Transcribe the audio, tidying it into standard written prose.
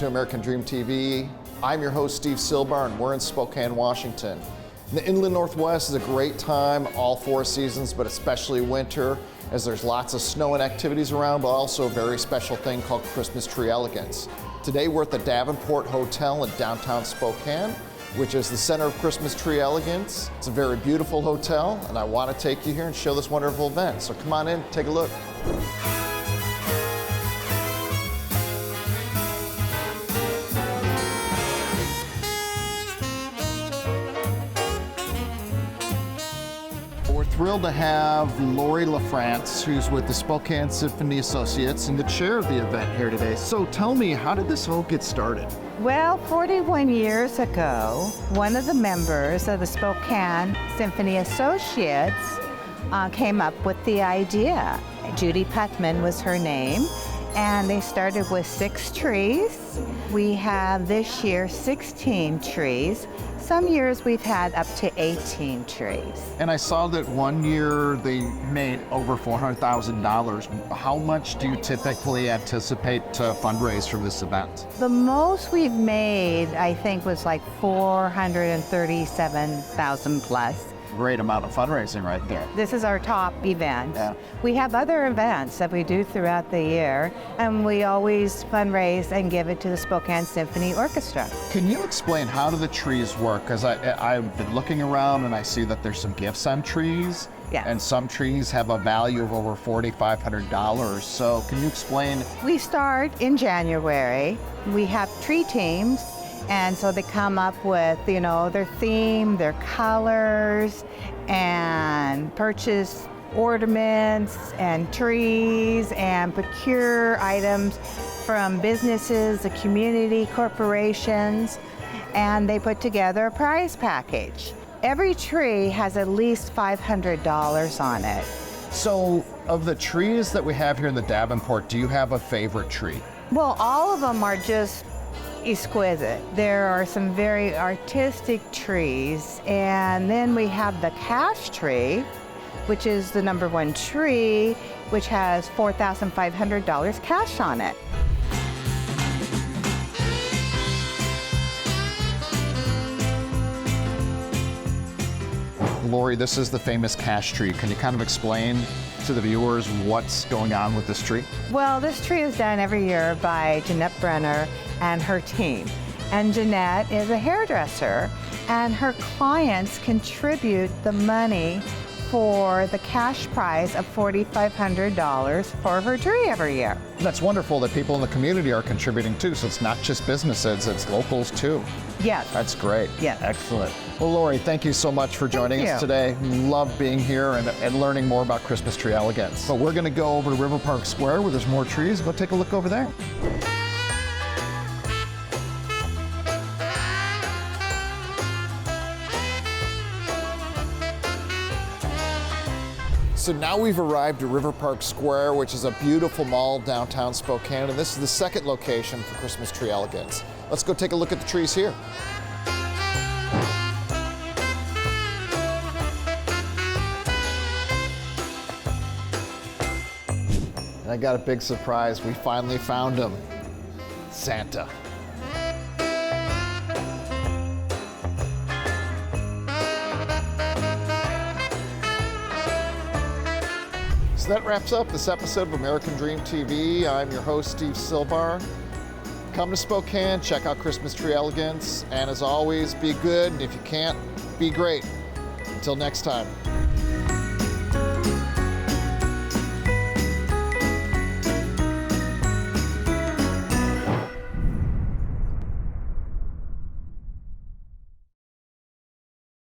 to American Dream TV. I'm your host, Steve Silbar, and we're in Spokane, Washington. The Inland Northwest is a great time, all 4 seasons, but especially winter, as there's lots of snow and activities around, but also a very special thing called Christmas Tree Elegance. Today we're at the Davenport Hotel in downtown Spokane, which is the center of Christmas Tree Elegance. It's a very beautiful hotel, and I want to take you here and show this wonderful event. So come on in, take a look. We're thrilled to have Lori LaFrance, who's with the Spokane Symphony Associates and the chair of the event here today. So tell me, how did this all get started? Well, 41 years ago, one of the members of the Spokane Symphony Associates came up with the idea. Judy Putman was her name, and they started with 6 trees. We have this year 16 trees. Some years we've had up to 18 trees. And I saw that one year they made over $400,000. How much do you typically anticipate to fundraise from this event? The most we've made, I think, was like $437,000 plus. Great amount of fundraising right there. This is our top event. Yeah. We have other events that we do throughout the year, and we always fundraise and give it to the Spokane Symphony Orchestra. Can you explain how do the trees work? Because I've been looking around and I see that there's some gifts on trees. Yes. And some trees have a value of over $4,500. So can you explain? We start in January. We have tree teams. And so they come up with, their theme, their colors, and purchase ornaments and trees and procure items from businesses, the community, corporations, and they put together a prize package. Every tree has at least $500 on it. So of the trees that we have here in the Davenport, do you have a favorite tree? Well, all of them are just exquisite. There are some very artistic trees, and then we have the cash tree, which is the #1 tree, which has $4,500 cash on it. Lori, this is the famous cash tree. Can you kind of explain to the viewers what's going on with this tree? Well, this tree is done every year by Jeanette Brenner and her team. And Jeanette is a hairdresser, and her clients contribute the money for the cash prize of $4,500 for her tree every year. That's wonderful that people in the community are contributing too, so it's not just businesses, it's locals too. Yes. That's great. Yes. Excellent. Well, Lori, thank you so much for joining us today. Love being here and learning more about Christmas Tree Elegance. But we're going to go over to River Park Square where there's more trees. Go take a look over there. So now we've arrived at River Park Square, which is a beautiful mall downtown Spokane, and this is the second location for Christmas Tree Elegance. Let's go take a look at the trees here. And I got a big surprise. We finally found him. Santa. So that wraps up this episode of American Dream TV. I'm your host, Steve Silbar. Come to Spokane, check out Christmas Tree Elegance, and as always, be good, and if you can't, be great. Until next time.